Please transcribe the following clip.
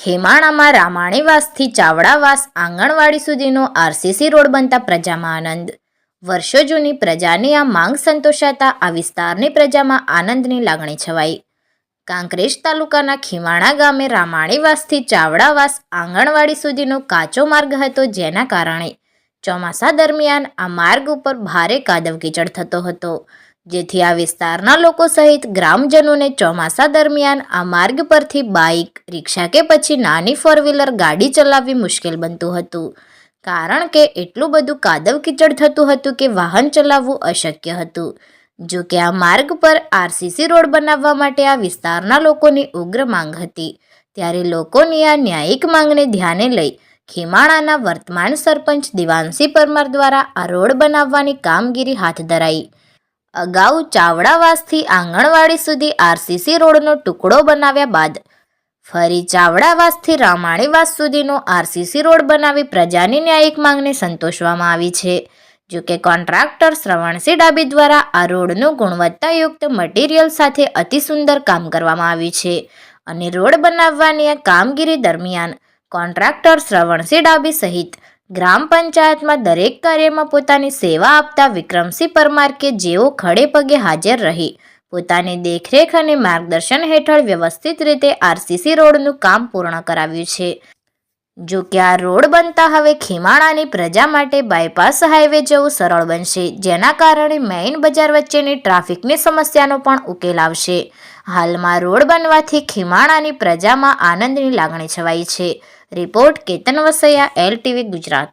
ખેમાણામાં રામાણીવાસથી ચાવડાવાસ આંગણવાડી સુધીનો RCC road બનતા પ્રજામાં આનંદ। વર્ષો જૂની પ્રજાની આ માંગ સંતોષાતા આ વિસ્તારની પ્રજામાં આનંદની લાગણી છવાઈ। કાંકરેજ તાલુકાના ખીમાણા ગામે રામાણીવાસથી ચાવડાવાસ આંગણવાડી સુધીનો કાચો માર્ગ હતો, જેના કારણે ચોમાસા દરમિયાન આ માર્ગ ઉપર ભારે કાદવ કીચડ થતો હતો, જેથી આ વિસ્તારના લોકો સહિત ગ્રામજનોને ચોમાસા દરમિયાન આ માર્ગ પરથી બાઇક, રિક્ષા કે પછી નાની ફોર વ્હીલર ગાડી ચલાવવી મુશ્કેલ બનતું હતું, કારણ કે એટલું બધું કાદવ કીચડ થતું હતું કે વાહન ચલાવવું અશક્ય હતું। જો કે આ માર્ગ પર આરસીસી રોડ બનાવવા માટે આ વિસ્તારના લોકોની ઉગ્ર માંગ હતી, ત્યારે લોકોની આ ન્યાયિક માંગને ધ્યાને લઈ ખીમાણાના વર્તમાન સરપંચ દિવાનસિંહ પરમાર દ્વારા આ રોડ બનાવવાની કામગીરી હાથ ધરાઈ। અગાઉ ચાવડાવાસથી આંગણવાડી સુધી આરસીસી રોડનો ટુકડો બનાવ્યા બાદ ફરી ચાવડાવાસથી રામાણીવાસ સુધીનો આરસીસી રોડ બનાવી પ્રજાની ન્યાયિક માંગને સંતોષવામાં આવી છે। જો કે કોન્ટ્રાક્ટર શ્રવણસિંહ ડાભી દ્વારા આ રોડનું ગુણવત્તાયુક્ત મટીરીયલ સાથે અતિ સુંદર કામ કરવામાં આવ્યું છે અને રોડ બનાવવાની આ કામગીરી દરમિયાન કોન્ટ્રાક્ટર શ્રવણસિંહ ડાભી સહિત ગ્રામ પંચાયતમાં દરેક કાર્યમાં પોતાની સેવા આપતા વિક્રમસિંહ પરમાર કે જેઓ ખડે પગે હાજર રહી પોતાની દેખરેખ અને માર્ગદર્શન હેઠળ વ્યવસ્થિત રીતે આરસીસી રોડનું કામ પૂર્ણ કરાવ્યું છે। જો કે આ રોડ બનતા હવે ખીમાણાની પ્રજા માટે બાયપાસ હાઈવે જવું સરળ બનશે, જેના કારણે મેઇન બજાર વચ્ચેની ટ્રાફિકની સમસ્યાનો પણ ઉકેલ આવશે। હાલમાં રોડ બનવાથી ખીમાણાની પ્રજામાં આનંદની લાગણી છવાઈ છે। Report Ketan Vasaiya, LTV Gujarat.